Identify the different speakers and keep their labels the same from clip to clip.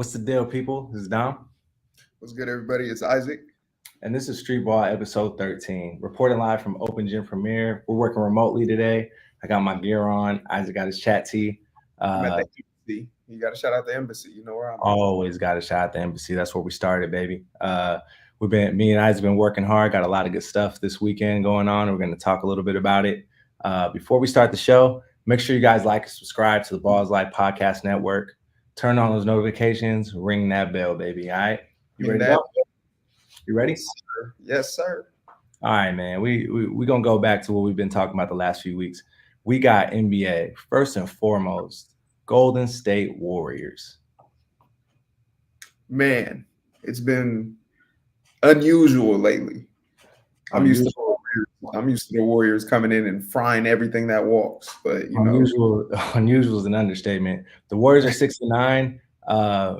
Speaker 1: What's the deal, people? This is Dom,
Speaker 2: What's good, everybody? It's Isaac.
Speaker 1: and this is Streetball episode 13. Reporting live from Open Gym Premiere. We're working remotely today. I got my gear on. Isaac got his chat tee.
Speaker 2: I'm at
Speaker 1: Uh,
Speaker 2: the embassy. You got to shout out the embassy. You know where I'm at.
Speaker 1: always got a shot at the embassy. That's where we started, baby. Me and Isaac been working hard. Got a lot of good stuff this weekend going on. We're going to talk a little bit about it. Before we start the show, make sure you guys like and subscribe to the Balls Life Podcast Network. Turn on those notifications. Ring that bell, baby. All right. You ready to go? You ready?
Speaker 2: Yes, sir. Yes, sir.
Speaker 1: All right, man. We gonna go back to what we've been talking about the last few weeks. We got NBA first and foremost. Golden State Warriors.
Speaker 2: Man, it's been unusual lately. I'm used to the Warriors coming in and frying everything that walks, but
Speaker 1: Unusual is an understatement. The Warriors are 6-9,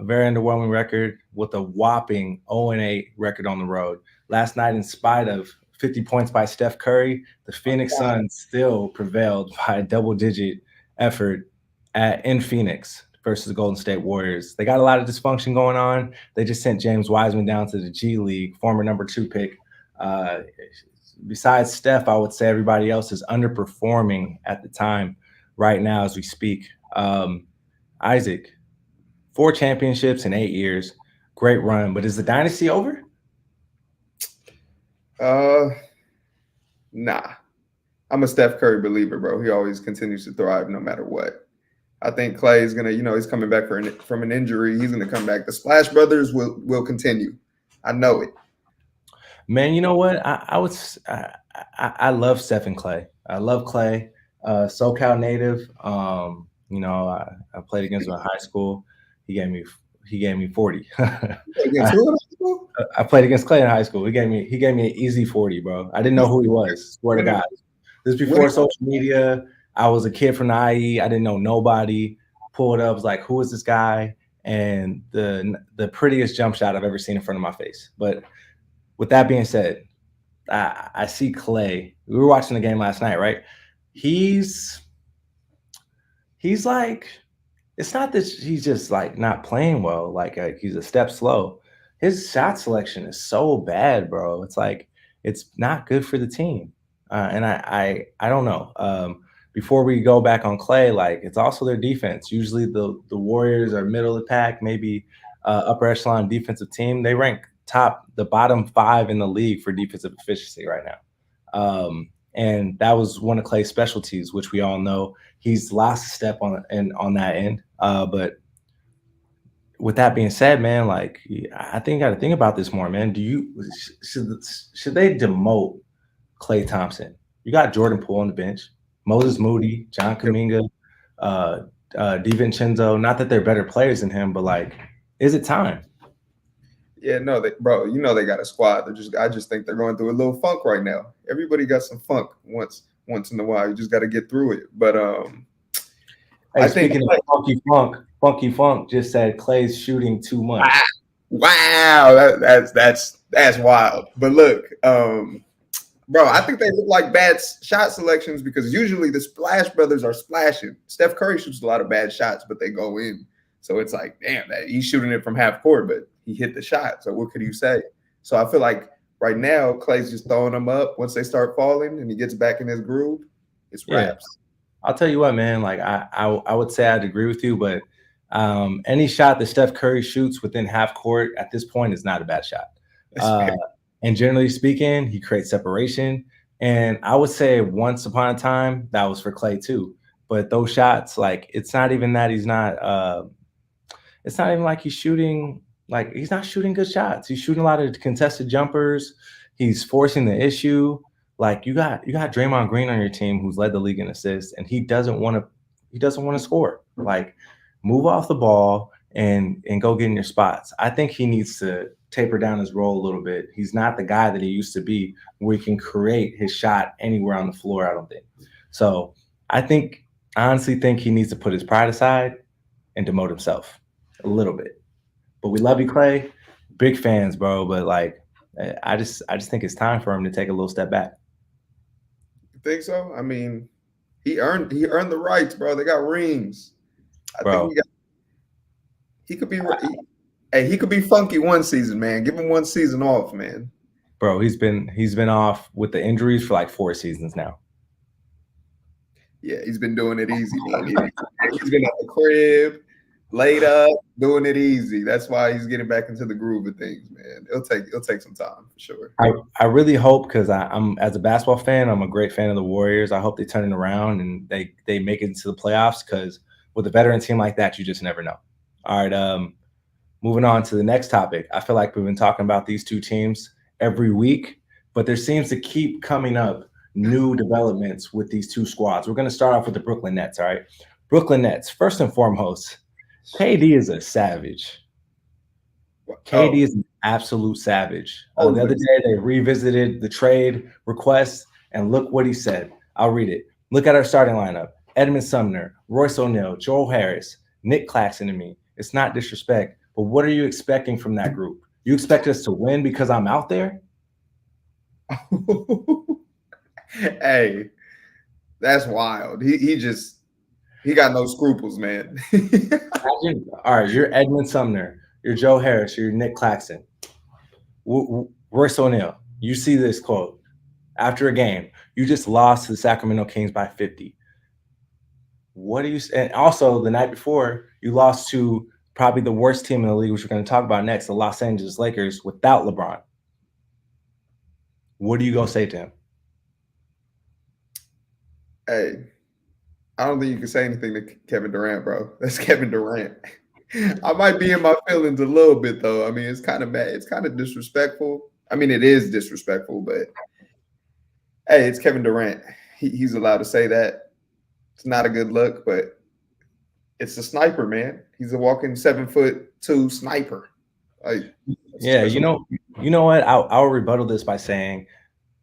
Speaker 1: very underwhelming record with a whopping 0-8 record on the road. Last night, in spite of 50 points by Steph Curry, the Phoenix Suns still prevailed by a double-digit effort in Phoenix versus the Golden State Warriors. They got a lot of dysfunction going on. They just sent James Wiseman down to the G League, former number 2 pick. Besides Steph, I would say everybody else is underperforming at the time right now as we speak. Isaac, 4 championships in 8 years. Great run. But is the dynasty over?
Speaker 2: Nah. I'm a Steph Curry believer, bro. He always continues to thrive no matter what. I think Clay is gonna, he's coming back from an injury. He's gonna come back. The Splash Brothers will continue. I know it.
Speaker 1: Man, you know what? I love Steph and Clay. I love Clay, SoCal native. I played against him in high school. He gave me 40. I played against Clay in high school. He gave me an easy 40, bro. I didn't know who he was. Swear to God. This is before social media. I was a kid from the IE. I didn't know nobody. Pulled up, was like, who is this guy? And the prettiest jump shot I've ever seen in front of my face. But with that being said, I see Clay. We were watching the game last night, right? He's like, it's not that he's just like not playing well, like he's a step slow. His shot selection is so bad, bro. It's like it's not good for the team. And I don't know. Before we go back on Clay, like it's also their defense. Usually the Warriors are middle of the pack, maybe upper echelon defensive team. They rank the bottom 5 in the league for defensive efficiency right now. And that was one of Clay's specialties, which we all know he's lost a step on that end. But with that being said, man, like I think you got to think about this more, man. Should they demote Klay Thompson? You got Jordan Poole on the bench, Moses Moody, John Kuminga, DiVincenzo. Not that they're better players than him, but like, is it time?
Speaker 2: Yeah, no, bro. They got a squad. I just think they're going through a little funk right now. Everybody got some funk once in a while. You just got to get through it. But
Speaker 1: hey, speaking of Funky Funk just said Clay's shooting too much.
Speaker 2: Wow, that's wild. But look, bro, I think they look like bad shot selections because usually the Splash Brothers are splashing. Steph Curry shoots a lot of bad shots, but they go in. So it's like, damn, that he's shooting it from half court, but he hit the shot. So what could you say? So I feel like right now Clay's just throwing them up. Once they start falling and he gets back in his groove, it's wraps.
Speaker 1: I'll tell you what, man. Like I would say I'd agree with you, but any shot that Steph Curry shoots within half court at this point is not a bad shot. And generally speaking, he creates separation. And I would say once upon a time that was for Clay too. But those shots, like it's not even that he's not. It's not even like he's not shooting good shots. He's shooting a lot of contested jumpers. He's forcing the issue. Like you got Draymond Green on your team who's led the league in assists, and he doesn't want to score. Like move off the ball and go get in your spots. I think he needs to taper down his role a little bit. He's not the guy that he used to be where he can create his shot anywhere on the floor, I don't think. So I honestly think he needs to put his pride aside and demote himself a little bit. But we love you, Clay. Big fans, bro. But like, I just think it's time for him to take a little step back.
Speaker 2: You think so? I mean, he earned the rights, bro. They got rings. I think he could be. Hey, he could be funky one season, man. Give him one season off, man.
Speaker 1: Bro, he's been off with the injuries for like 4 seasons now.
Speaker 2: Yeah, he's been doing it easy, man. He's been at the crib, laid up, doing it easy. That's why he's getting back into the groove of things, man. It'll take some time for sure.
Speaker 1: I really hope, because I'm, as a basketball fan, I'm a great fan of the Warriors. I hope they turn it around and they make it into the playoffs, because with a veteran team like that, you just never know. All right, moving on to the next topic. I feel like we've been talking about these two teams every week, but there seems to keep coming up new developments with these two squads. We're going to start off with the Brooklyn Nets. All right, Brooklyn Nets. First and foremost, KD is a savage. KD is an absolute savage. The other day, they revisited the trade request, and look what he said. I'll read it. Look at our starting lineup: Edmund Sumner, Royce O'Neal, Joel Harris, Nick Claxton to me. It's not disrespect, but what are you expecting from that group? You expect us to win because I'm out there?
Speaker 2: Hey, that's wild. He got no scruples, man.
Speaker 1: Imagine, all right, you're Edmund Sumner, you're Joe Harris, you're Nick Claxton, Royce O'Neal. You see this quote after a game. You just lost to the Sacramento Kings by 50. What do you? And also the night before, you lost to probably the worst team in the league, which we're going to talk about next, the Los Angeles Lakers, without LeBron. What are you going to say to him?
Speaker 2: Hey, I don't think you can say anything to Kevin Durant, bro. That's Kevin Durant. I might be in my feelings a little bit, though. I mean, it's kind of bad. It's kind of disrespectful. I mean, it is disrespectful, but hey, it's Kevin Durant. He's allowed to say that. It's not a good look, but it's a sniper, man. He's a walking 7'2" sniper. Like,
Speaker 1: yeah, you know what? I'll rebuttal this by saying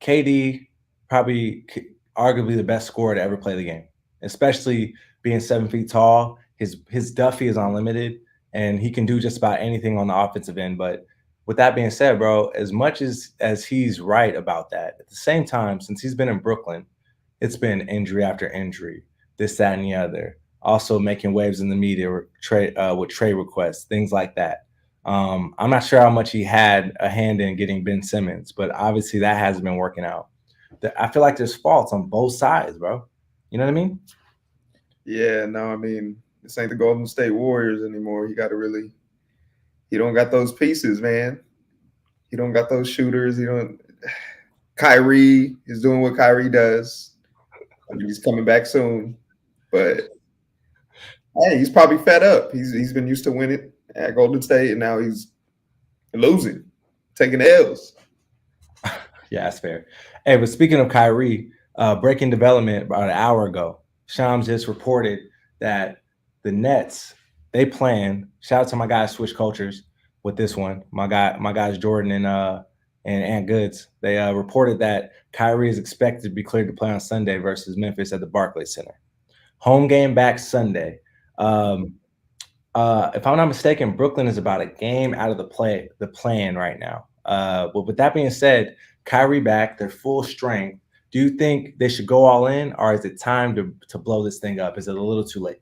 Speaker 1: KD probably arguably the best scorer to ever play the game, especially being 7 feet tall. His Duffy is unlimited, and he can do just about anything on the offensive end. But with that being said, bro, as much as he's right about that, at the same time, since he's been in Brooklyn, it's been injury after injury, this, that, and the other. Also making waves in the media with trade requests, things like that. I'm not sure how much he had a hand in getting Ben Simmons, but obviously that hasn't been working out. I feel like there's faults on both sides, bro. You know what I mean?
Speaker 2: Yeah, no, I mean, this ain't the Golden State Warriors anymore. He don't got those pieces, man. He don't got those shooters. Kyrie is doing what Kyrie does. I mean, he's coming back soon, but hey, he's probably fed up. He's been used to winning at Golden State, and now he's losing, taking L's.
Speaker 1: Yeah, that's fair. Hey, but speaking of Kyrie, breaking development about an hour ago, Shams just reported that the Nets, they plan. Shout out to my guys Switch Cultures with this one. My guys Jordan and Ant Goods. They reported that Kyrie is expected to be cleared to play on Sunday versus Memphis at the Barclays Center. Home game back Sunday. If I'm not mistaken, Brooklyn is about a game out of the plan right now. But with that being said, Kyrie back, they're full strength. Do you think they should go all in, or is it time to blow this thing up? Is it a little too late?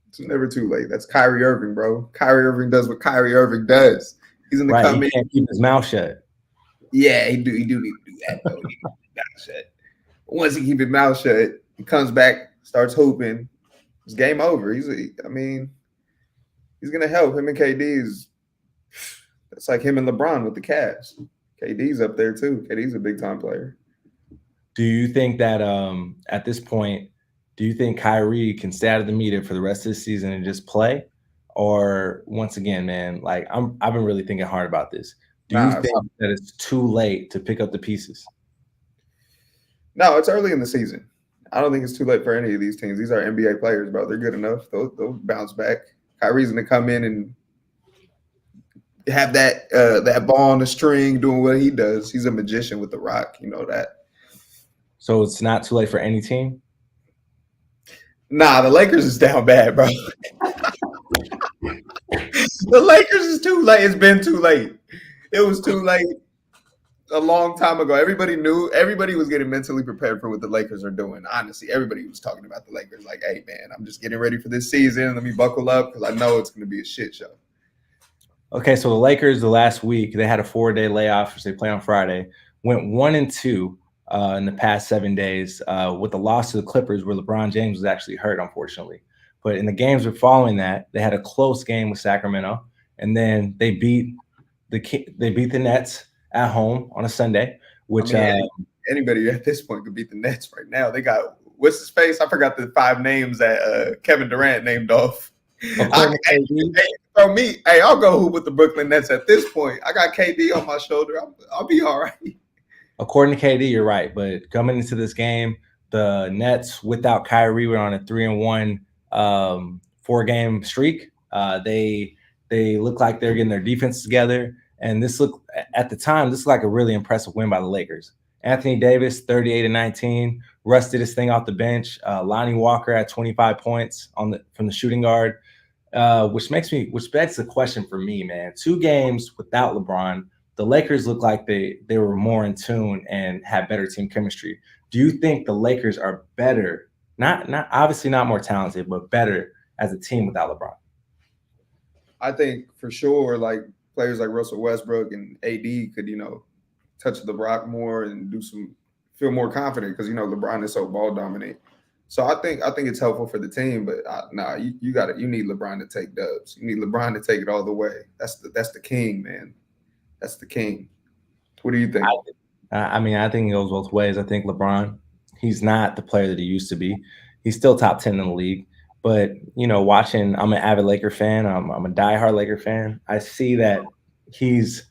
Speaker 2: It's never too late. That's Kyrie Irving, bro. Kyrie Irving does what Kyrie Irving does. He's in the
Speaker 1: right. He can't keep his mouth shut.
Speaker 2: Yeah, he do need to do that, though. He keep his mouth shut. Once he keep his mouth shut, he comes back, starts hooping. It's game over. He's gonna help. Him and KD it's like him and LeBron with the Cavs. KD's up there too. KD's a big time player.
Speaker 1: Do you think that at this point, do you think Kyrie can stay out of the media for the rest of the season and just play? Or once again, man, like I've been really thinking hard about this. Do you think that it's too late to pick up the pieces?
Speaker 2: No, it's early in the season. I don't think it's too late for any of these teams. These are NBA players, bro. They're good enough. They'll bounce back. Kyrie's gonna come in and have that ball on the string doing what he does. He's a magician with the rock. You know that.
Speaker 1: So it's not too late for any team?
Speaker 2: Nah, the Lakers is down bad, bro. The Lakers is too late. It's been too late. It was too late a long time ago. Everybody knew. Everybody was getting mentally prepared for what the Lakers are doing. Honestly, everybody was talking about the Lakers like, hey, man, I'm just getting ready for this season. Let me buckle up because I know it's going to be a shit show.
Speaker 1: Okay, so the Lakers the last week they had a 4-day layoff, which they play on Friday. Went 1-2 in the past 7 days with the loss to the Clippers, where LeBron James was actually hurt, unfortunately. But in the games following that, they had a close game with Sacramento, and then they beat the Nets at home on a Sunday,
Speaker 2: I
Speaker 1: which
Speaker 2: mean, anybody at this point could beat the Nets right now. They got what's his face? I forgot the 5 names that Kevin Durant named off. Throw me. Hey, I'll go hoop with the Brooklyn Nets at this point. I got KD on my shoulder. I'll be all right.
Speaker 1: According to KD, you're right. But coming into this game, the Nets without Kyrie were on a 3-1 4-game streak. They look like they're getting their defense together. And this looked like a really impressive win by the Lakers. Anthony Davis, 38-19, rusted his thing off the bench. Lonnie Walker had 25 points from the shooting guard, which begs the question for me, man. 2 games without LeBron, the Lakers look like they were more in tune and had better team chemistry. Do you think the Lakers are better? Not obviously not more talented, but better as a team without LeBron?
Speaker 2: I think for sure, like players like Russell Westbrook and AD could, touch the rock more and feel more confident because LeBron is so ball dominant. So I think it's helpful for the team, but you need LeBron to take dubs. You need LeBron to take it all the way. That's the king, man. That's the king. What do you think?
Speaker 1: I mean, I think it goes both ways. I think LeBron, he's not the player that he used to be. He's still top 10 in the league. But, watching, I'm an avid Laker fan. I'm a diehard Laker fan. I see that he's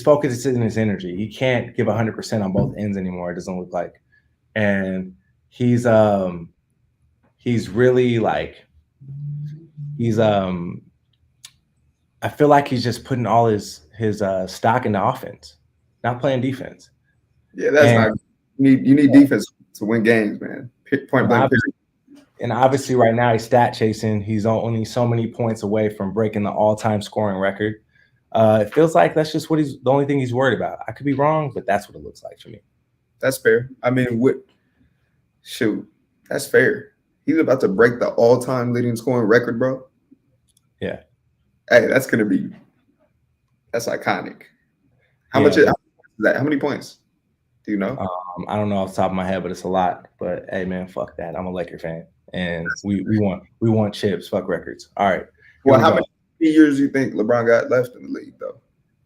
Speaker 1: focused in his energy. He can't give 100% on both ends anymore. It doesn't look like. And he's really like, I feel like he's just putting all his stock into offense, not playing defense.
Speaker 2: Yeah, not. You need defense to win games, man. Point blank.
Speaker 1: And obviously, right now he's stat chasing. He's only so many points away from breaking the all-time scoring record. It feels like that's just the only thing he's worried about. I could be wrong, but that's what it looks like for me.
Speaker 2: That's fair. I mean, that's fair. He's about to break the all-time leading scoring record, bro.
Speaker 1: Yeah.
Speaker 2: Hey, that's iconic. How much is that? How many points? Do you know?
Speaker 1: I don't know off the top of my head, but it's a lot. But hey, man, fuck that. I'm a Laker fan, and we want chips. Fuck records. All right.
Speaker 2: Well, how many years do you think LeBron got left in the league, though?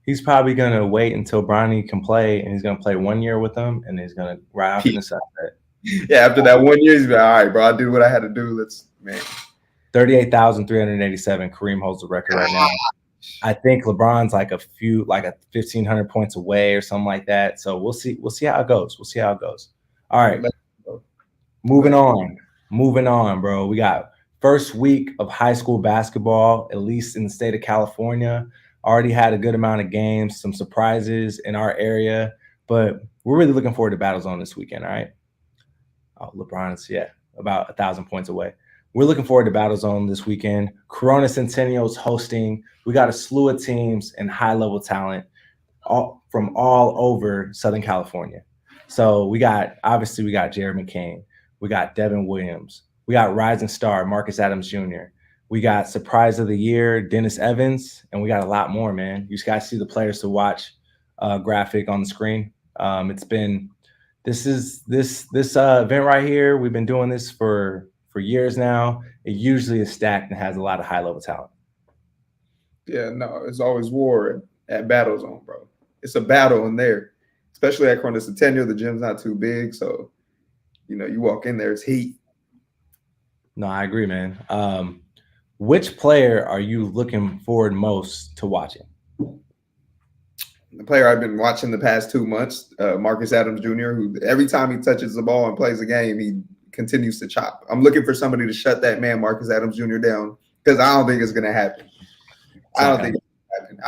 Speaker 1: He's probably gonna wait until Bronny can play, and he's gonna play 1 year with them, and he's gonna ride off in the sunset.
Speaker 2: Yeah, after that 1 year, he's like, all right, bro, I did what I had to do.
Speaker 1: 38,387. Kareem holds the record right now. I think LeBron's like 1,500 points away or something like that. So we'll see how it goes. All right. Moving on, bro. We got first week of high school basketball, at least in the state of California. Already had a good amount of games, some surprises in our area, but we're really looking forward to BattleZone this weekend. All right. Oh, LeBron's about 1,000 points away. We're looking forward to BattleZone this weekend. Corona Centennial's hosting. We got a slew of teams and high-level talent from all over Southern California. So we got Jared McCain. We got Devin Williams. We got Rising Star, Marcus Adams Jr. We got Surprise of the Year, Dennis Evans, and we got a lot more, man. You just got to see the players to watch graphic on the screen. This event right here. We've been doing this for years now. It usually is stacked and has a lot of high-level talent.
Speaker 2: Yeah, no, it's always war at BattleZone, bro. It's a battle in there, especially at Corona Centennial. The gym's not too big, so you walk in there, it's heat.
Speaker 1: No, I agree, man. Which player are you looking forward most to watching?
Speaker 2: The player I've been watching the past 2 months, Marcus Adams Jr., who every time he touches the ball and plays a game, he continues to chop. I'm looking for somebody to shut that man, Marcus Adams Jr., down because I don't think it's going to happen. I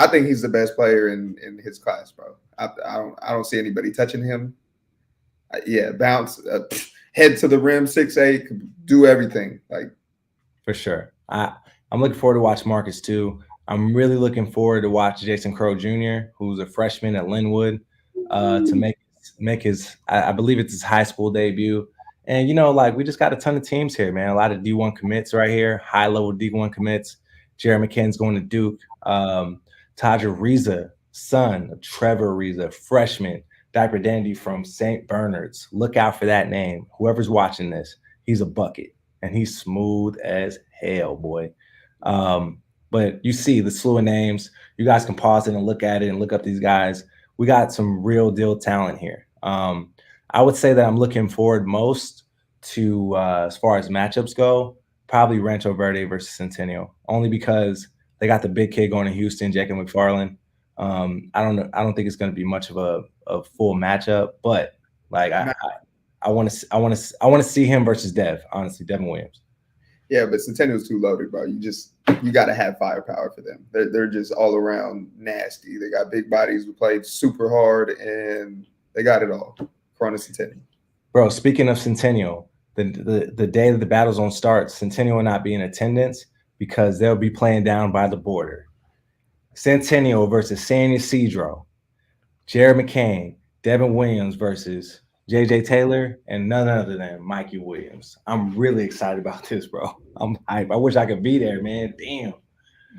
Speaker 2: think he's the best player in his class, bro. I don't see anybody touching him. Bounce, head to the rim, 6'8", do everything.
Speaker 1: For sure. I'm looking forward to watch Marcus too. I'm really looking forward to watch Jason Crow Jr., who's a freshman at Linwood, to make his, I believe it's his high school debut. And we just got a ton of teams here, man. A lot of D1 commits right here, high level D1 commits. Jared McCann's going to Duke. Taja Reza, son of Trevor Reza, freshman, diaper dandy from St. Bernard's. Look out for that name. Whoever's watching this, he's a bucket, and he's smooth as hell, boy. But you see the slew of names. You guys can pause it and look at it and look up these guys. We got some real deal talent here. I would say that I'm looking forward most to, as far as matchups go, probably Rancho Verde versus Centennial, only because they got the big kid going to Houston, Jacob McFarland. I don't know. I don't think it's going to be much of a full matchup, but like I want to see him versus Dev. Honestly, Devin Williams.
Speaker 2: Yeah, but Centennial's too loaded, bro. You got to have firepower for them. They're just all around nasty. They got big bodies who played super hard, and they got it all. Corona Centennial.
Speaker 1: Bro, speaking of Centennial, the day that the BattleZONE starts, Centennial will not be in attendance because they'll be playing down by the border. Centennial versus San Ysidro. Jared McCain, Devin Williams versus JJ Taylor, and none other than Mikey Williams. I'm really excited about this, bro. I'm hype. I wish I could be there, man. Damn.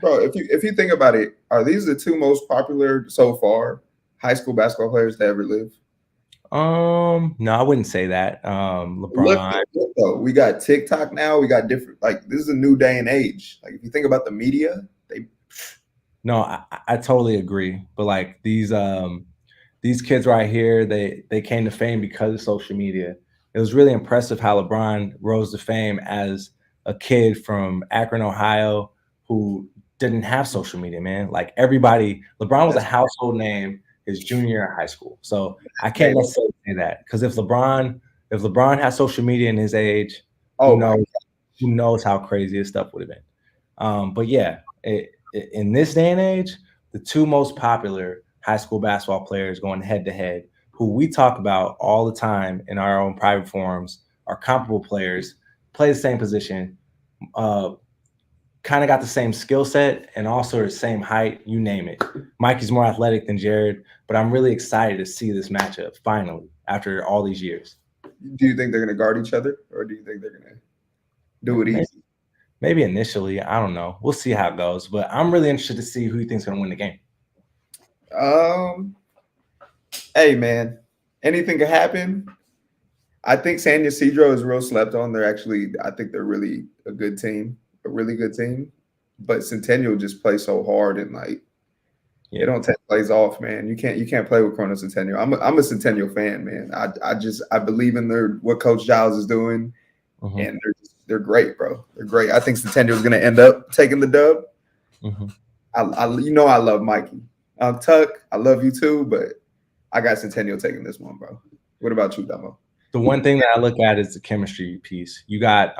Speaker 2: Bro, if you think about it, are these the two most popular so far high school basketball players to ever live?
Speaker 1: No, I wouldn't say that. LeBron.
Speaker 2: Look, though, we got TikTok now. We got different. Like, this is a new day and age. Like, if you think about the media, they.
Speaker 1: No, I totally agree. But like these kids right here, they came to fame because of social media. It was really impressive how LeBron rose to fame as a kid from Akron, Ohio, who didn't have social media, man. Like everybody, LeBron was a household name his junior year in high school. So I can't necessarily say that, because if LeBron had social media in his age, who knows how crazy his stuff would have been. But yeah, in this day and age, the two most popular high school basketball players going head to head, who we talk about all the time in our own private forums, are comparable players, play the same position, kind of got the same skill set and also the same height, you name it. Mikey's more athletic than Jared, but I'm really excited to see this matchup finally after all these years.
Speaker 2: Do you think they're going to guard each other, or do you think they're going to do it easy?
Speaker 1: Maybe initially. I don't know. We'll see how it goes, but I'm really interested to see who you think's going to win the game.
Speaker 2: Hey, man, anything could happen. I think San Ysidro is real slept on. I think they're really a good team. A really good team, but Centennial just plays so hard, and like they don't take plays off, man. You can't play with Corona Centennial. I'm a Centennial fan, man. I believe in what Coach Giles is doing, and they're great, bro. They're great. I think Centennial is going to end up taking the dub. I love Mikey. Tuck, I love you too, but I got Centennial taking this one, bro. What about you, Damo?
Speaker 1: The one thing that I look at is the chemistry piece. You got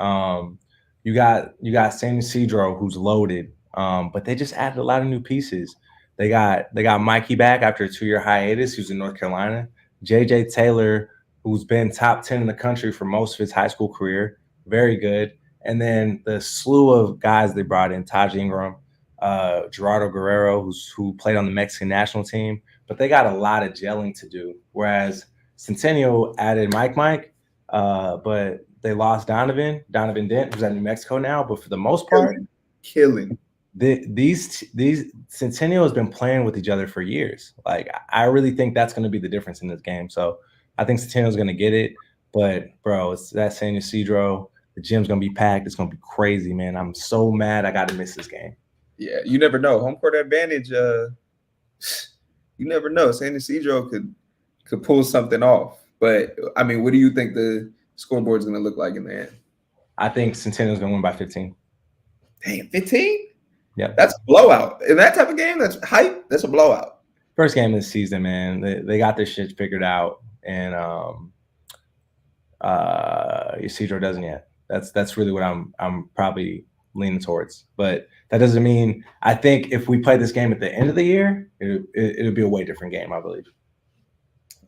Speaker 1: San Ysidro, who's loaded, but they just added a lot of new pieces. They got Mikey back after a 2-year hiatus, who's in North Carolina. JJ Taylor, who's been top 10 in the country for most of his high school career, very good. And then the slew of guys they brought in: Taj Ingram, Gerardo Guerrero, who played on the Mexican national team. But they got a lot of gelling to do. Whereas Centennial added Mike, but they lost Donovan Dent, who's at New Mexico now. But for the most part,
Speaker 2: killing.
Speaker 1: These Centennial has been playing with each other for years. Like, I really think that's going to be the difference in this game. So I think Centennial's going to get it. But bro, it's that San Ysidro. The gym's going to be packed. It's going to be crazy, man. I'm so mad I got to miss this game.
Speaker 2: Yeah, you never know. Home court advantage. You never know. San Ysidro could pull something off. But I mean, what do you think the scoreboard is going to look like in the end?
Speaker 1: I think Centennial's going to win by 15.
Speaker 2: Damn, 15?
Speaker 1: Yeah,
Speaker 2: that's a blowout. In that type of game, that's hype. That's a blowout.
Speaker 1: First game of the season, man. They got their shit figured out, and Ysidro doesn't yet. That's really what I'm probably leaning towards. But that doesn't mean, I think if we play this game at the end of the year, it'll be a way different game, I believe.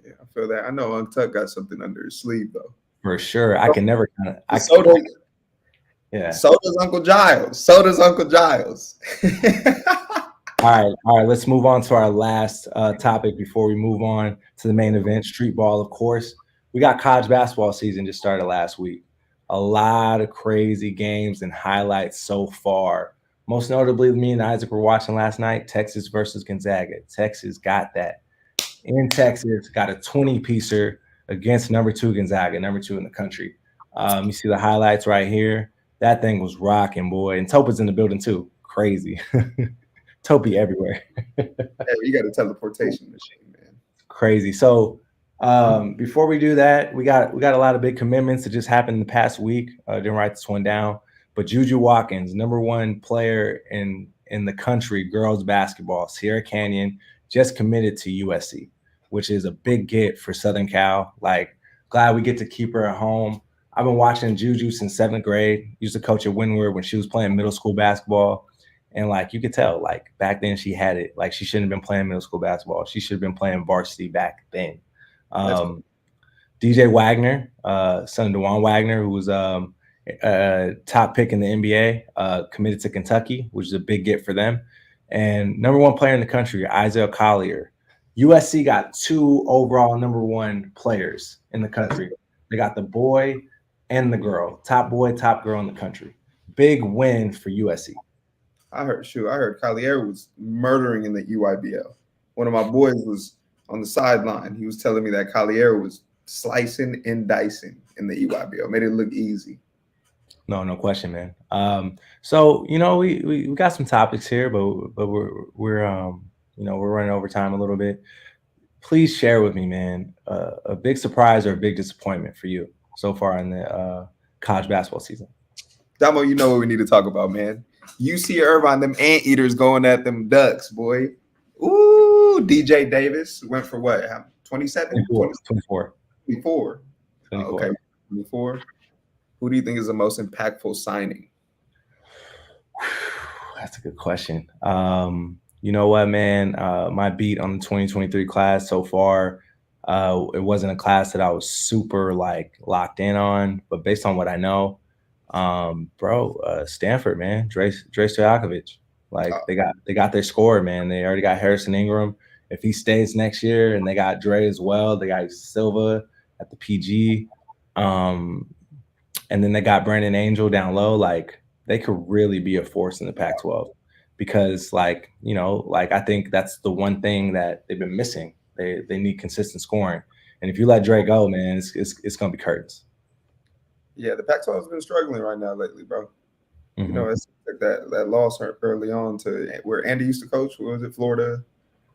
Speaker 2: Yeah, I feel that. I know Unc Tuck got something under his sleeve, though.
Speaker 1: For sure. I can never kind of.
Speaker 2: Yeah. So does Uncle Giles. All
Speaker 1: right. Let's move on to our last topic before we move on to the main event, street ball, of course. We got college basketball season just started last week. A lot of crazy games and highlights so far. Most notably, me and Isaac were watching last night, Texas versus Gonzaga. Texas got that. In Texas, got a 20-piecer against number 2 Gonzaga, number 2 in the country. You see the highlights right here. That thing was rocking, boy. And Topa's in the building too. Crazy. Topi everywhere.
Speaker 2: Hey, you got a teleportation machine, man.
Speaker 1: Crazy. So before we do that, we got a lot of big commitments that just happened in the past week. Didn't write this one down, but Juju Watkins, number 1 player in the country, girls basketball, Sierra Canyon, just committed to USC, which is a big get for Southern Cal. Like, glad we get to keep her at home. I've been watching Juju since 7th grade. Used to coach at Windward when she was playing middle school basketball. And like you could tell, like back then she had it. Like she shouldn't have been playing middle school basketball. She should have been playing varsity back then. DJ Wagner, son of DeJuan Wagner, who was top pick in the NBA, committed to Kentucky, which is a big get for them. And number 1 player in the country, Isaiah Collier. USC got 2 overall number 1 players in the country. They got the boy and the girl, top boy, top girl in the country. Big win for USC.
Speaker 2: I heard Collier was murdering in the EYBL. One of my boys was on the sideline. He was telling me that Collier was slicing and dicing in the EYBL. Made it look easy.
Speaker 1: No question, man. So we got some topics here, but we're running over time a little bit. Please share with me, man, a big surprise or a big disappointment for you so far in the college basketball season.
Speaker 2: Damo, you know what we need to talk about, man. UC Irvine, them anteaters going at them Ducks, boy. Ooh, DJ Davis went for what? 27?
Speaker 1: 24.
Speaker 2: 24. Okay, 24. Who do you think is the most impactful signing?
Speaker 1: That's a good question. You know what, man? My beat on the 2023 class so far, it wasn't a class that I was super locked in on, but based on what I know, Stanford, man, Dre Stojakovic. They got their score, man. They already got Harrison Ingram. If he stays next year, and they got Dre as well, they got Silva at the PG, and then they got Brandon Angel down low. Like, they could really be a force in the Pac-12 because, I think that's the one thing that they've been missing. They need consistent scoring, and if you let Dre go, man, it's gonna be curtains.
Speaker 2: Yeah, the Pac-12 has been struggling right now lately, bro.
Speaker 1: Mm-hmm.
Speaker 2: You know, it's like that loss early on to where Andy used to coach. What was it, Florida?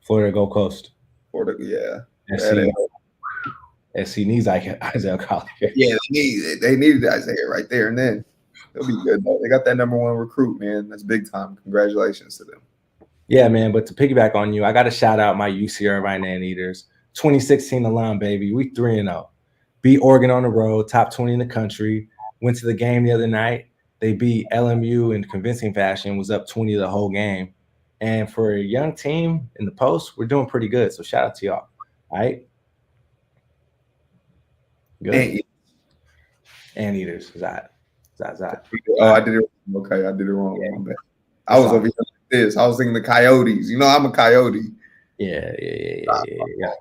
Speaker 1: Florida Gold Coast.
Speaker 2: Florida, yeah.
Speaker 1: SC needs Isaiah Collier.
Speaker 2: Yeah, they needed Isaiah right there, and then they'll be good. Though. They got that number 1 recruit, man. That's big time. Congratulations to them.
Speaker 1: Yeah, man. But to piggyback on you, I got to shout out my UC Irvine Anteaters. 2016 alum, baby. We 3-0. Beat Oregon on the road, top 20 in the country. Went to the game the other night. They beat LMU in convincing fashion, was up 20 the whole game. And for a young team in the post, we're doing pretty good. So shout out to y'all. All right. Good. Anteaters. Zot.
Speaker 2: Oh, I did it. Okay, I did it wrong. Yeah. I was over here like this. I was thinking the Coyotes. You know, I'm a Coyote.
Speaker 1: Yeah.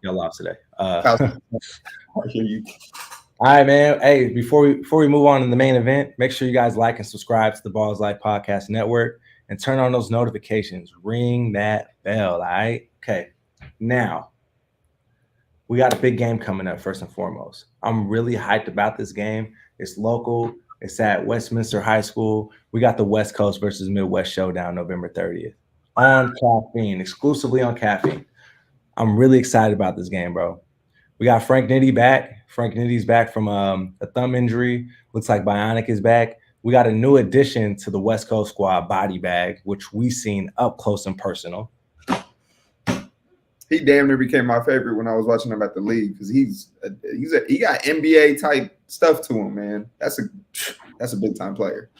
Speaker 1: Y'all lost today.
Speaker 2: I hear you.
Speaker 1: All right, man. Hey, before we move on to the main event, make sure you guys like and subscribe to the Balls Life Podcast Network and turn on those notifications. Ring that bell, all right? Okay. Now, we got a big game coming up, first and foremost. I'm really hyped about this game. It's local. It's at Westminster High School. We got the West Coast versus Midwest Showdown November 30th on Caffeine, exclusively on Caffeine. I'm really excited about this game, bro. We got Frank Nitti back. Frank Nitti's back from a thumb injury. Looks like Bionic is back. We got a new addition to the West Coast squad, Body Bag, which we seen up close and personal.
Speaker 2: He damn near became my favorite when I was watching him at the league because he got NBA type stuff to him, man. That's a big time player.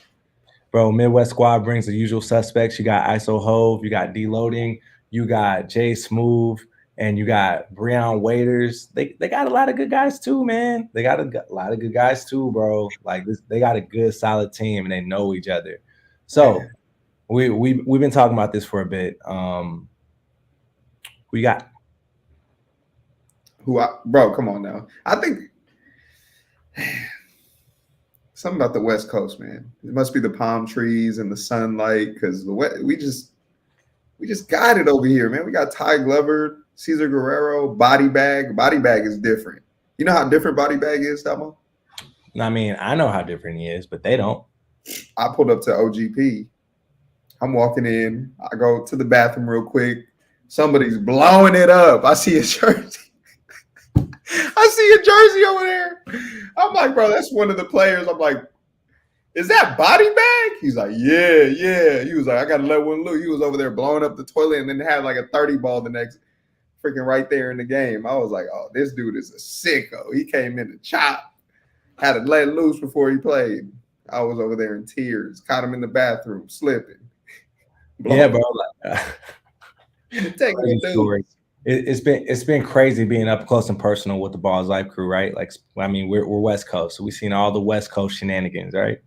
Speaker 1: Bro, Midwest squad brings the usual suspects. You got ISO Hove, you got D-Loading, you got Jay Smooth, and you got Breon Waiters. They got a lot of good guys too, man. They got a lot of good guys too, bro. Like this, they got a good, solid team, and they know each other. So we've been talking about this for a bit. We got
Speaker 2: bro, come on now. I think Something about the West Coast, man. It must be the palm trees and the sunlight, because we just got it over here, man. We got Ty Glover, Cesar Guerrero, Body Bag. Body Bag is different. You know how different Body Bag is, Damo?
Speaker 1: I mean, I know how different he is, but they don't.
Speaker 2: I pulled up to OGP. I'm walking in. I go to the bathroom real quick. Somebody's blowing it up. I see a jersey. I see a jersey over there. I'm like, bro, that's one of the players. I'm like, is that Body Bag? He's like, yeah, yeah. He was like, I got to let one loose. He was over there blowing up the toilet and then had like a 30 ball the next freaking right there in the game. I was like, oh, this dude is a sicko. He came in to chop, had to let loose before he played. I was over there in tears, caught him in the bathroom, slipping.
Speaker 1: Yeah, bro.
Speaker 2: Take it, dude.
Speaker 1: It's been crazy being up close and personal with the Balls Life crew, right? Like, I mean, we're West Coast, so we've seen all the West Coast shenanigans, right?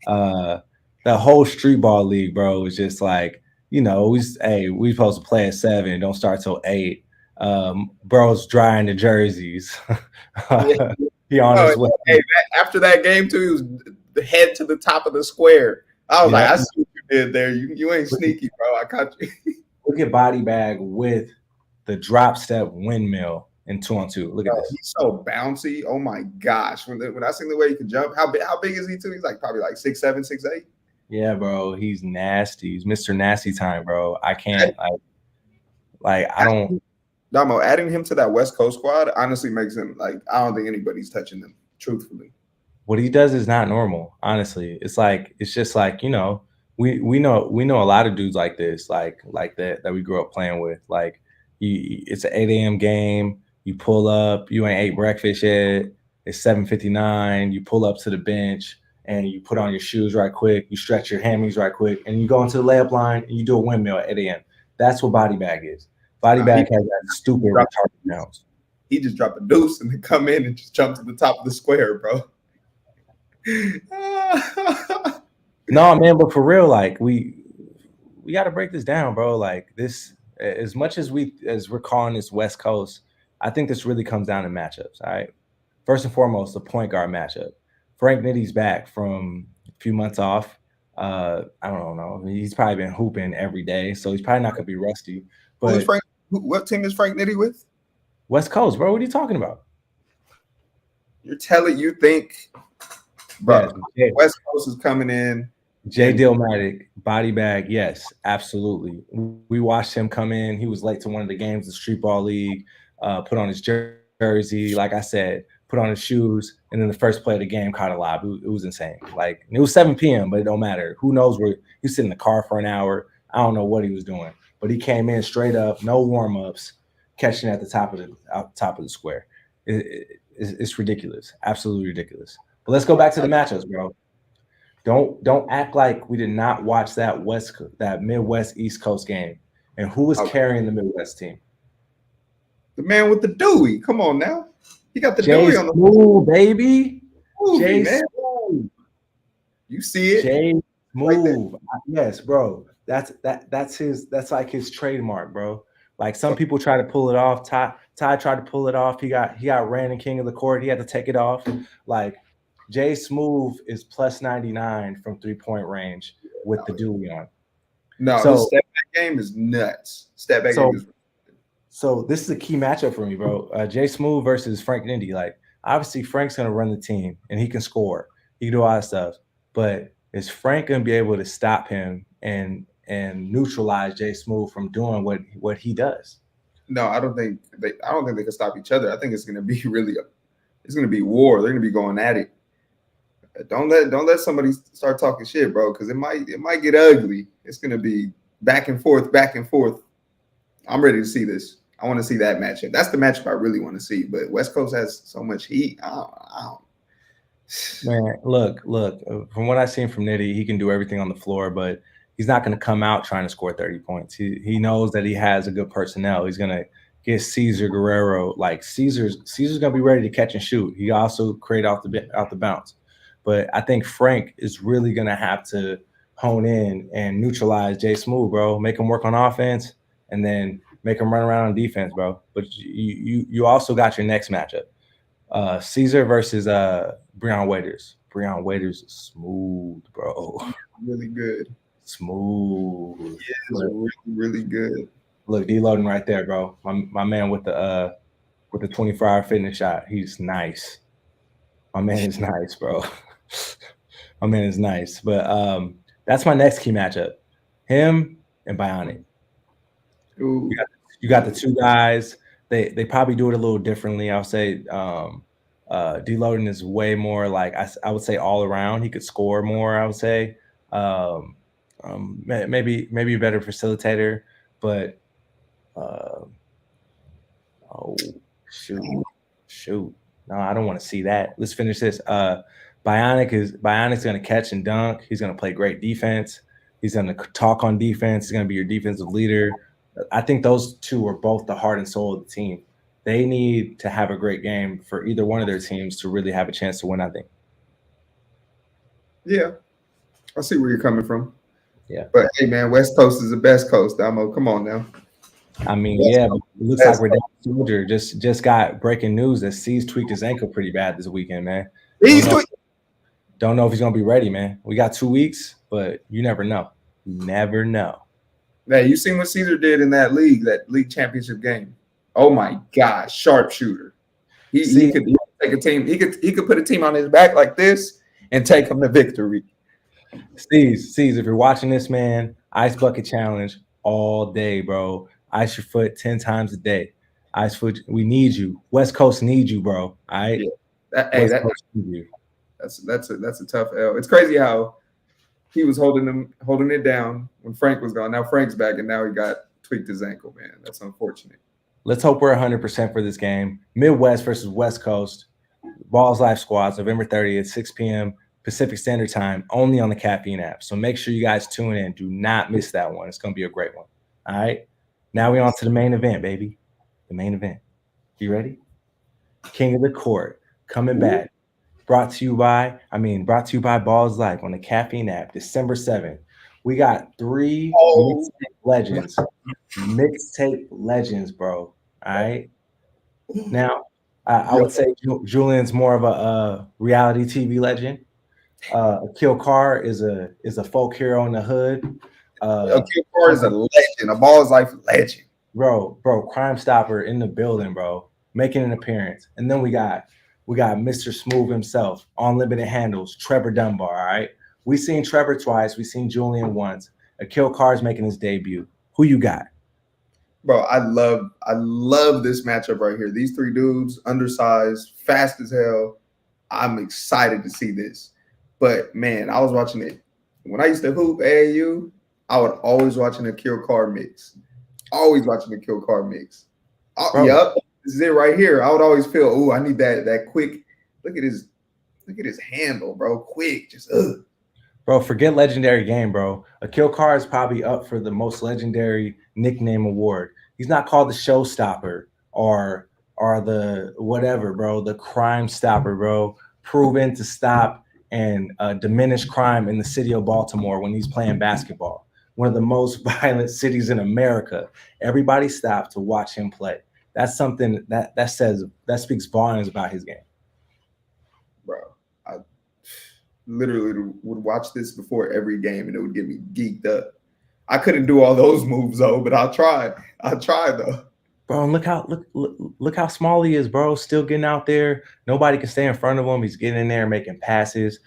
Speaker 1: The whole street ball league, bro, is just like, you know, we supposed to play at 7, don't start till 8. Bro's drying the jerseys. He on his way.
Speaker 2: Hey, after that game too, he was the head to the top of the square. I was like, I see what you did there. You ain't sneaky, bro. I caught you.
Speaker 1: Look at Body Bag with the drop step windmill in 2-on-2. Look at this.
Speaker 2: He's so bouncy. Oh my gosh. When I seen the way he can jump, how big is he too? He's like probably like 6'7", 6'8".
Speaker 1: Yeah, bro. He's nasty. He's Mr. Nasty Time, bro. I can't I don't.
Speaker 2: Damo, adding him to that West Coast squad honestly makes him like, I don't think anybody's touching him, truthfully.
Speaker 1: What he does is not normal, honestly. It's just like, you know, we know a lot of dudes like this, like that we grew up playing with. Like, it's an 8 a.m. game. You pull up, you ain't ate breakfast yet. It's 7:59. You pull up to the bench and you put on your shoes right quick. You stretch your hammies right quick, and you go into the layup line and you do a windmill at 8 a.m. That's what Body Bag is. Body Bag has that stupid retarded bounce.
Speaker 2: He just dropped a deuce and then come in and just jump to the top of the square, bro.
Speaker 1: No, man, but for real, like we got to break this down, bro. Like this, as much as we're calling this West Coast, I think this really comes down to matchups. All right, first and foremost, the point guard matchup. Frank Nitty's back from a few months off. I don't know. He's probably been hooping every day, so he's probably not gonna be rusty. But
Speaker 2: what team is Frank Nitty with?
Speaker 1: West Coast, bro. What are you talking about?
Speaker 2: You think, bro, yeah, West Coast is coming in.
Speaker 1: Jay Dillmatic, Body Bag, yes, absolutely. We watched him come in. He was late to one of the games of the Street Ball League, put on his jersey, like I said, put on his shoes, and then the first play of the game caught a lob. It was insane. Like, it was 7 p.m., but it don't matter. Who knows where he was sitting in the car for an hour. I don't know what he was doing. But he came in straight up, no warm-ups, catching at the top of the square. It's ridiculous, absolutely ridiculous. But let's go back to the matchups, bro. Don't act like we did not watch that Midwest East Coast game. And who was carrying the Midwest team?
Speaker 2: The man with the Dewey. Come on now. He got the
Speaker 1: Jay
Speaker 2: Dewey on the
Speaker 1: Smooth, baby. Jay Smooth.
Speaker 2: You see it?
Speaker 1: Jay Smooth. Right, yes, bro. That's like his trademark, bro. Like, some people try to pull it off. Ty tried to pull it off. He got Random King of the Court. He had to take it off. Like, Jay Smooth is plus 99 from 3-point range with the Dewey on.
Speaker 2: No, so, the step back game is nuts. Step back game is.
Speaker 1: So this is a key matchup for me, bro. Jay Smooth versus Frank Nitty. Like, obviously Frank's gonna run the team and he can score. He can do all that stuff. But is Frank gonna be able to stop him and neutralize Jay Smooth from doing what he does?
Speaker 2: No, I don't think they can stop each other. I think it's gonna be it's gonna be war. They're gonna be going at it. Don't let somebody start talking shit, bro, because it might get ugly. It's gonna be back and forth, back and forth. I'm ready to see this. I want to see that matchup. That's the matchup I really want to see. But West Coast has so much heat. I don't.
Speaker 1: Man, look. From what I've seen from Nitty, he can do everything on the floor, but he's not going to come out trying to score 30 points. He knows that he has a good personnel. He's going to get Cesar Guerrero. Like, Caesar's going to be ready to catch and shoot. He also create off the bounce. But I think Frank is really going to have to hone in and neutralize Jay Smooth, bro. Make him work on offense and then make him run around on defense, bro. But you also got your next matchup. Caesar versus Breon Waiters. Breon Waiters is smooth, bro.
Speaker 2: Really good.
Speaker 1: Smooth.
Speaker 2: He is really, really good.
Speaker 1: Look, deloading right there, bro. My man with the 24-hour fitness shot. He's nice. My man is nice, bro. My man is nice. But that's my next key matchup. Him and Bionic.
Speaker 2: Ooh.
Speaker 1: You got the two guys. They probably do it a little differently. I'll say deloading is way more like I would say all around. He could score more, I would say. Maybe a better facilitator, but oh shoot. No, I don't want to see that. Let's finish this. Bionic's going to catch and dunk. He's going to play great defense. He's going to talk on defense. He's going to be your defensive leader. I think those two are both the heart and soul of the team. They need to have a great game for either one of their teams to really have a chance to win, I think.
Speaker 2: Yeah. I see where you're coming from.
Speaker 1: Yeah.
Speaker 2: But hey, man, West Coast is the best coast, Damo. Come on now.
Speaker 1: I mean, yeah, but it looks like Redemption Soldier just got breaking news that C's tweaked his ankle pretty bad this weekend, man. Don't know if he's gonna be ready, man. We got 2 weeks, but you never know. You never know.
Speaker 2: Man, you seen what Caesar did in that league championship game? Oh my gosh, sharpshooter. He could take a team. He could put a team on his back like this and take them to victory.
Speaker 1: C's, if you're watching this, man, ice bucket challenge all day, bro. Ice your foot 10 times a day. Ice foot, we need you. West Coast needs you, bro. All right.
Speaker 2: Yeah. That's a tough L. It's crazy how he was holding it down when Frank was gone. Now Frank's back, and now he got tweaked his ankle, man. That's unfortunate.
Speaker 1: Let's hope we're 100% for this game. Midwest versus West Coast. Balls Life Squads, November 30th, 6 p.m. Pacific Standard Time, only on the Caffeine app. So make sure you guys tune in. Do not miss that one. It's going to be a great one. All right. Now we're on to the main event, baby. The main event. You ready? King of the Court coming back. Brought to you by Balls Life on the Caffeine app, December 7th. We got 3 mixtape legends, bro. All right. Now, I would say Julian's more of a reality TV legend. Akil Carr is a folk hero in the hood.
Speaker 2: Akil Carr is a legend, a Balls Life legend.
Speaker 1: Bro, Crime Stopper in the building, bro, making an appearance. And then we got Mr. Smooth himself, Unlimited Handles, Trevor Dunbar, all right? We seen Trevor twice. We seen Julian once. Akil Carr's making his debut. Who you got?
Speaker 2: Bro, I love this matchup right here. These 3 dudes, undersized, fast as hell. I'm excited to see this. But, man, I was watching it. When I used to hoop AAU, I would always watch an Akil Carr mix. Always watching the Akil Carr mix. Yep, this is it right here. I would always feel, ooh, I need that quick. Look at his handle, bro. Quick, just
Speaker 1: Bro, forget legendary game, bro. Akil Carr is probably up for the most legendary nickname award. He's not called the Showstopper or the whatever, bro. The Crime Stopper, bro. Proven to stop and diminish crime in the city of Baltimore when he's playing basketball. One of the most violent cities in America. Everybody stopped to watch him play. That's something that speaks volumes about his game.
Speaker 2: Bro, I literally would watch this before every game, and it would get me geeked up. I couldn't do all those moves though, but I'll try though.
Speaker 1: Bro, and look how small he is, bro. Still getting out there. Nobody can stay in front of him. He's getting in there making passes.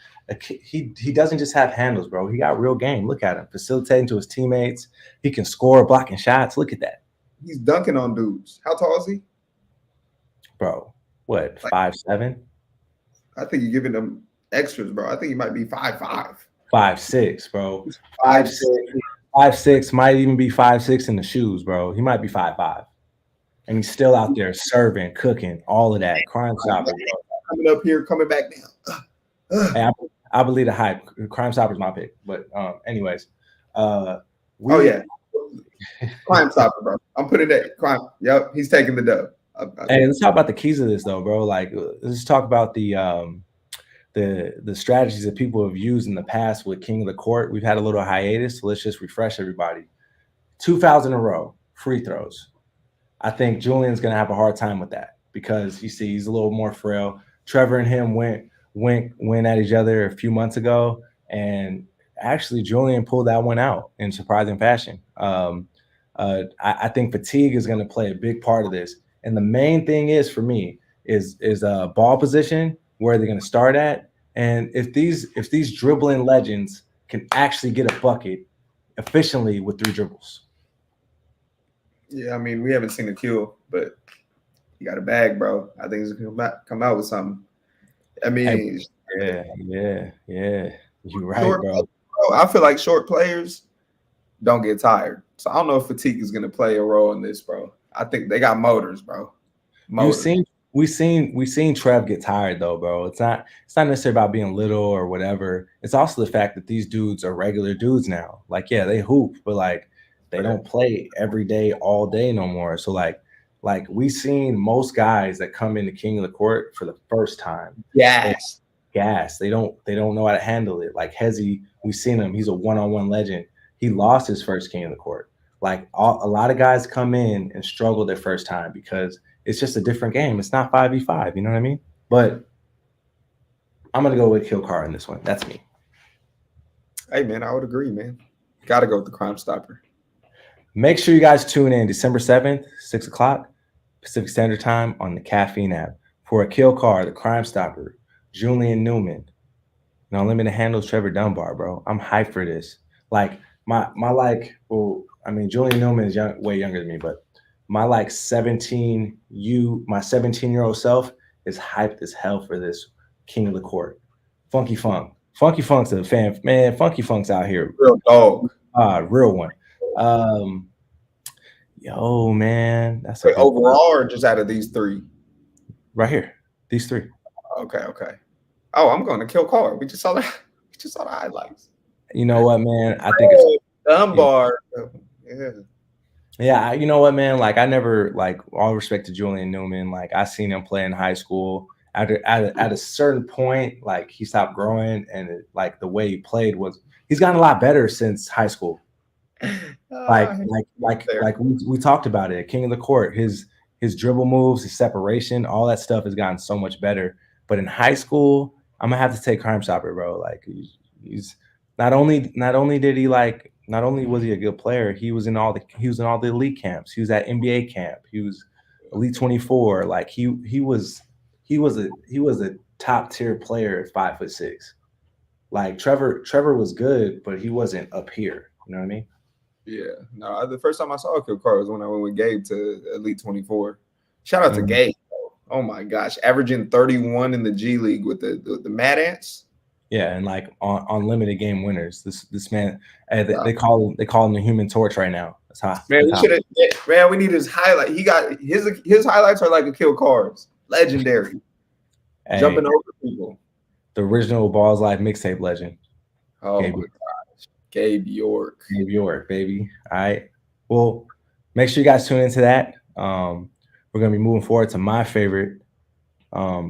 Speaker 1: He doesn't just have handles, bro. He got real game. Look at him facilitating to his teammates. He can score, blocking shots. Look at that.
Speaker 2: He's dunking on dudes. How tall is he?
Speaker 1: Bro, what, 5'7"?
Speaker 2: I think you're giving him extras, bro. I think he might be 5'5".
Speaker 1: 5'6", bro. 5'6", might even be 5'6" in the shoes, bro. He might be 5'5". And he's still out there serving, cooking, all of that. Crime Stopper, bro.
Speaker 2: Coming up here, coming back down.
Speaker 1: Hey, I believe the hype. Crime Stopper's my pick. But anyways.
Speaker 2: Oh, yeah. Crime Stopper, bro. I'm putting that crime. Yep, he's taking the dub.
Speaker 1: Hey, let's talk about the keys of this, though, bro. Like, let's talk about the strategies that people have used in the past with King of the Court. We've had a little hiatus, so let's just refresh everybody. 2 fouls in a row, free throws. I think Julian's going to have a hard time with that because you see he's a little more frail. Trevor and him went went at each other a few months ago, and actually Julian pulled that one out in surprising fashion. I think fatigue is going to play a big part of this, and the main thing is for me is ball position, where they're going to start at, and if these dribbling legends can actually get a bucket efficiently with 3 dribbles.
Speaker 2: Yeah, I mean, we haven't seen a kill, but he got a bag, bro. I think he's gonna come out with something. I mean,
Speaker 1: Yeah. You're right,
Speaker 2: short,
Speaker 1: bro.
Speaker 2: bro. I feel like short players don't get tired. So I don't know if fatigue is gonna play a role in this, bro. I think they got motors, bro. Motors.
Speaker 1: We seen Trev get tired though, bro. It's not necessarily about being little or whatever. It's also the fact that these dudes are regular dudes now. Like, yeah, they hoop, but like they don't play every day, all day no more. So like we seen most guys that come into King of the Court for the first time.
Speaker 2: Yes.
Speaker 1: They don't know how to handle it. Like Hezzy, we've seen him. He's a one-on-one legend. He lost his first King of the Court. Like a lot of guys come in and struggle their first time because it's just a different game. It's not 5v5. You know what I mean? But I'm gonna go with Kill Car in this one. That's me.
Speaker 2: Hey man, I would agree, man. Got to go with the Crime Stopper.
Speaker 1: Make sure you guys tune in December 7th, 6 o'clock Pacific Standard Time on the Caffeine app for a Kill Car, the Crime Stopper, Julian Newman, and Unlimited Handles Trevor Dunbar, bro. I'm hyped for this. Like my well, I mean Julian Newman is way younger than me, but my 17-year-old self is hyped as hell for this King of the Court. Funky Funk's a fan, man. Funky Funk's out here,
Speaker 2: real dog,
Speaker 1: real one. Yo, man, that's
Speaker 2: a overall or just out of these 3?
Speaker 1: Right here, these 3.
Speaker 2: Okay. Oh, I'm going to Kill Car. We just saw that. We just saw the highlights.
Speaker 1: You know what, man? I think it's
Speaker 2: Dunbar.
Speaker 1: Yeah, you know what, man? Like I never, like, all respect to Julian Newman. Like I seen him play in high school. At a certain point, like he stopped growing, and like the way he played he's gotten a lot better since high school. Like we talked about it. King of the Court, his dribble moves, his separation, all that stuff has gotten so much better. But in high school, I'm gonna have to take Crime Stopper, bro. Like he's not only was he a good player, he was in all the elite camps. He was at NBA camp. He was Elite 24. Like he was a top tier player at 5'6". Like Trevor was good, but he wasn't up here. You know what I mean?
Speaker 2: Yeah. No, the first time I saw Kill Car was when I went with Gabe to Elite 24. Shout out to Gabe. Oh my gosh, averaging 31 in the G League with the Mad Ants.
Speaker 1: Yeah, and like on limited game winners. This man, they call him the Human Torch right now. That's how.
Speaker 2: Man, we need his highlight. He got his highlights are like a Kill Cars, legendary, jumping over people.
Speaker 1: The original Balls Life mixtape legend.
Speaker 2: Oh my gosh, Gabe York.
Speaker 1: Gabe York, baby. All right. Well, make sure you guys tune into that. We're gonna be moving forward to my favorite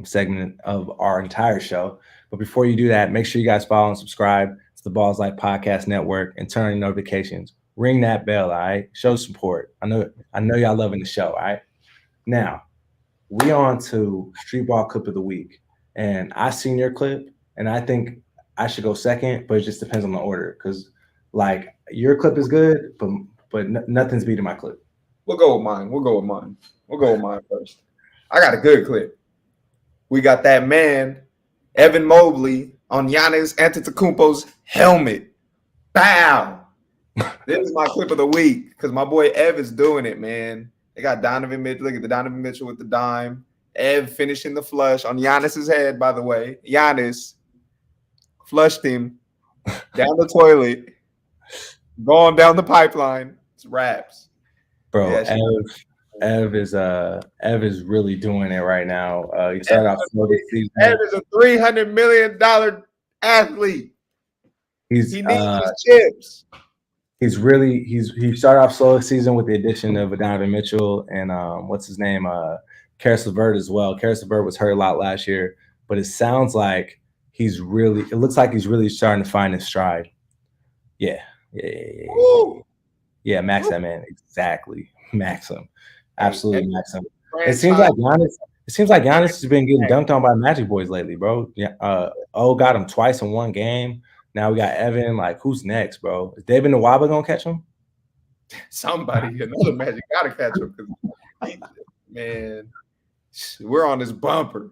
Speaker 1: segment of our entire show. But before you do that, make sure you guys follow and subscribe to the Balls Life Podcast Network and turn on notifications. Ring that bell, all right? Show support. I know y'all loving the show, all right? Now, we on to Street Ball Clip of the Week. And I seen your clip, and I think I should go second, but it just depends on the order. Because, like, your clip is good, but nothing's beating my clip.
Speaker 2: We'll go with mine. We'll go with mine first. I got a good clip. We got that man, Evan Mobley, on Giannis Antetokounmpo's helmet. Bow. This is my clip of the week because my boy Ev is doing it, man. They got Donovan Mitchell. Look at the Donovan Mitchell with the dime. Ev finishing the flush on Giannis's head, by the way. Giannis flushed him down the toilet, going down the pipeline. It's raps.
Speaker 1: Bro, yeah, Ev is really doing it right now. He started off slow this season.
Speaker 2: Ev is a $300 million athlete. He needs his chips.
Speaker 1: He started off slow this season with the addition of Donovan Mitchell and what's his name, Karis LeVert as well. Karis LeVert was hurt a lot last year, but it sounds like it looks like he's really starting to find his stride. Yeah. Yeah, max that man. Exactly. Max him. Absolutely max him. It seems It seems like Giannis has been getting dunked on by Magic boys lately, bro. Yeah, got him twice in one game. Now we got Evan. Like, who's next, bro? Is David Nwaba gonna catch him?
Speaker 2: Somebody, another Magic gotta catch him because man, we're on this bumper.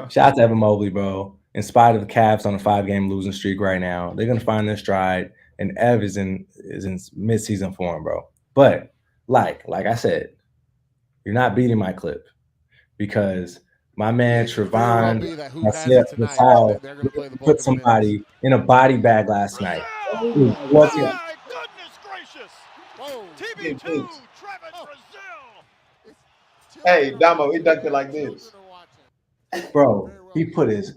Speaker 1: Shout out to Evan Mobley, bro. In spite of the Cavs on a 5-game losing streak right now, they're gonna find their stride. And Ev is in mid-season form, bro. But like I said, you're not beating my clip because my man Trevon put somebody in a body bag last night. It wasn't.
Speaker 3: My goodness gracious! TB2, Trevor Brazil.
Speaker 2: Hey, Damo, he dunked it like this.
Speaker 1: Bro, he put his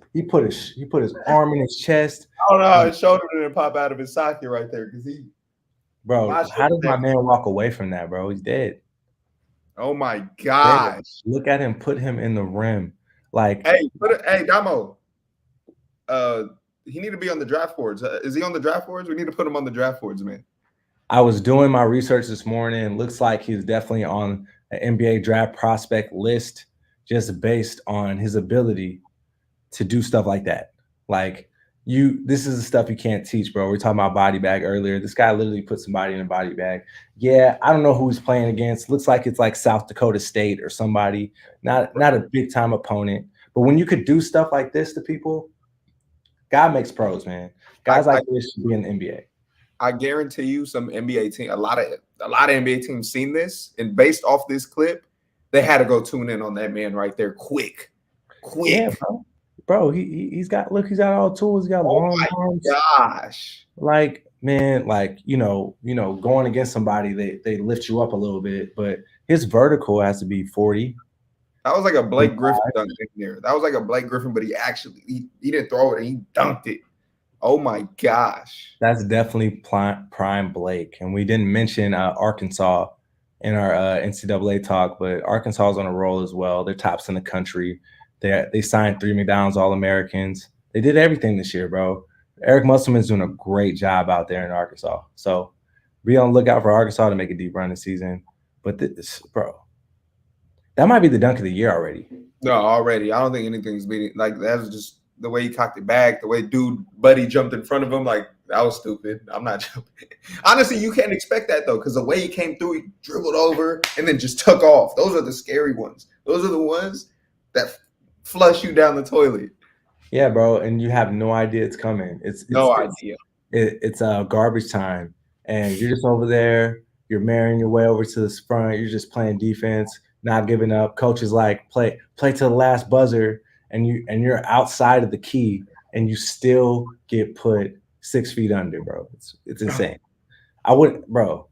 Speaker 1: arm in his chest.
Speaker 2: I don't know how his shoulder didn't pop out of his socket right there because he.
Speaker 1: Bro, how does my man walk away from that, bro? He's dead.
Speaker 2: Oh my gosh!
Speaker 1: Look at him, put him in the rim. Like,
Speaker 2: hey, Damo. He need to be on the draft boards. Is he on the draft boards? We need to put him on the draft boards, man.
Speaker 1: I was doing my research this morning. Looks like he's definitely on an NBA draft prospect list, just based on his ability to do stuff like that. Like, this is the stuff you can't teach, bro. We were talking about body bag earlier. This guy literally put somebody in a body bag. Yeah, I don't know who he's playing against. Looks like it's like South Dakota State or somebody. Not a big time opponent. But when you could do stuff like this to people, God makes pros, man. Guys like this should be in the NBA.
Speaker 2: I guarantee you, some NBA team, a lot of NBA teams seen this, and based off this clip, they had to go tune in on that man right there, quick.
Speaker 1: Yeah, bro. He's got all tools. He's got long arms.
Speaker 2: Gosh,
Speaker 1: like, man, like going against somebody, they lift you up a little bit, but his vertical has to be 40.
Speaker 2: That was like a Blake Griffin dunk in there. That was like a Blake Griffin, but he didn't throw it and he dunked it. Oh my gosh.
Speaker 1: That's definitely prime Blake. And we didn't mention Arkansas in our NCAA talk, but Arkansas is on a roll as well. They're tops in the country. They signed 3 McDonald's All-Americans. They did everything this year, bro. Eric Musselman's doing a great job out there in Arkansas. So be on the lookout for Arkansas to make a deep run this season. But this, bro, that might be the dunk of the year already.
Speaker 2: No, already. I don't think anything's beating. Like, that was just the way he cocked it back, the way Buddy jumped in front of him. Like, that was stupid. I'm not jumping. Honestly, you can't expect that, though, because the way he came through, he dribbled over and then just took off. Those are the scary ones. Those are the ones that flush you down the toilet.
Speaker 1: Yeah, bro, and you have no idea it's coming. It's
Speaker 2: idea.
Speaker 1: It's garbage time, and you're just over there. You're marrying your way over to the front. You're just playing defense, not giving up. Coach is like, play to the last buzzer, and you're outside of the key, and you still get put 6 feet under, bro. It's insane. I wouldn't, bro.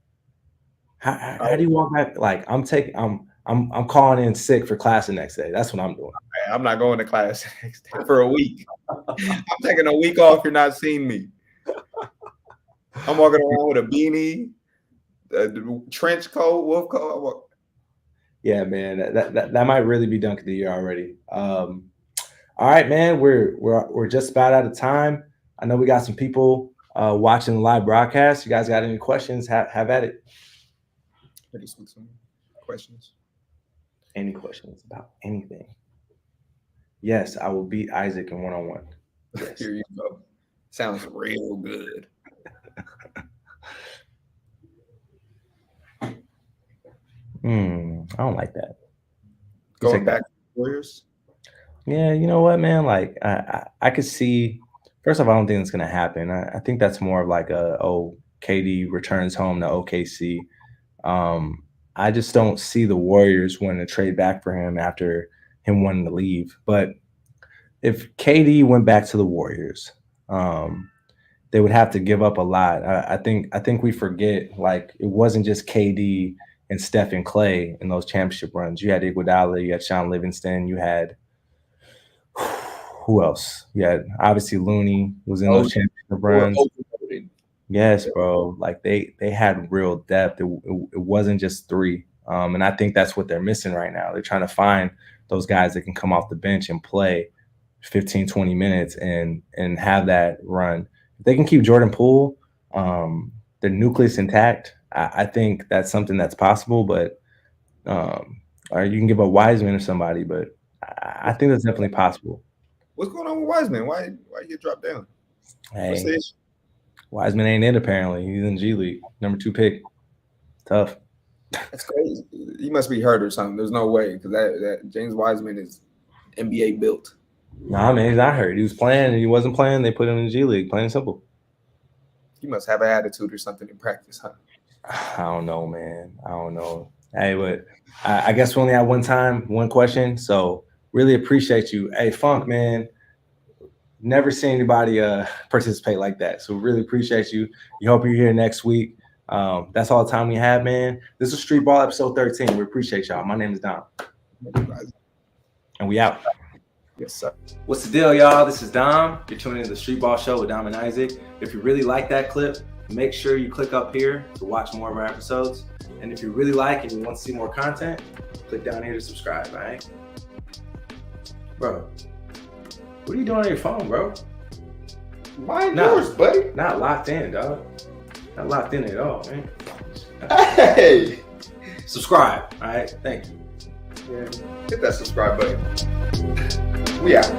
Speaker 1: How do you walk back? Like, I'm calling in sick for class the next day. That's what I'm doing.
Speaker 2: I'm not going to class for a week. I'm taking a week off. You're not seeing me. I'm walking around with a beanie, a trench coat, wolf coat.
Speaker 1: Yeah, man, that might really be dunk of the year already. All right, man, we're just about out of time. I know we got some people watching the live broadcast. You guys got any questions? Have at it.
Speaker 2: Some questions.
Speaker 1: Any questions about anything? Yes, I will beat Isaac in one-on-one. Yes.
Speaker 2: Here you go. Sounds real good.
Speaker 1: I don't like that.
Speaker 2: Going back to the Warriors?
Speaker 1: Yeah, you know what, man? Like, I could see. First off, I don't think it's gonna happen. I think that's more of like KD returns home to OKC. I just don't see the Warriors wanting to trade back for him after him wanting to leave. But if KD went back to the Warriors, they would have to give up a lot. I think we forget, like, it wasn't just KD and Steph and Clay in those championship runs. You had Iguodala, you had Sean Livingston, you had who else? You had obviously Looney was in those championship runs. Yes, bro. Like they had real depth. It wasn't just 3. And I think that's what they're missing right now. They're trying to find those guys that can come off the bench and play 15, 20 minutes and have that run. If they can keep Jordan Poole, the nucleus intact, I think that's something that's possible. But Or you can give up Wiseman or somebody, but I think that's definitely possible.
Speaker 2: What's going on with Wiseman? Why you get dropped down? What's the
Speaker 1: Hey,
Speaker 2: issue?
Speaker 1: Wiseman ain't it apparently. He's in G League, number 2 pick. Tough.
Speaker 2: That's crazy. He must be hurt or something. There's no way because that James Wiseman is NBA built.
Speaker 1: Nah, man, he's not hurt. He was playing and he wasn't playing. They put him in G League, plain and simple.
Speaker 2: He must have an attitude or something in practice, huh?
Speaker 1: I don't know, man. I don't know. Hey, but I guess we only have one question. So really appreciate you. Hey, Funk, man. Never seen anybody participate like that. So really appreciate you. You hope you're here next week. That's all the time we have, man. This is Street Ball episode 13. We appreciate y'all. My name is Dom. And we out.
Speaker 2: Yes, sir.
Speaker 1: What's the deal, y'all? This is Dom. You're tuning in to the Street Ball Show with Dom and Isaac. If you really like that clip, make sure you click up here to watch more of our episodes. And if you really like and you want to see more content, click down here to subscribe, all right? Bro, what are you doing on your phone, bro?
Speaker 2: Mine yours, buddy.
Speaker 1: Not locked in, dog. Not locked in at all, man.
Speaker 2: Hey!
Speaker 1: Subscribe, all right? Thank you.
Speaker 2: Yeah. Hit that subscribe button. We out.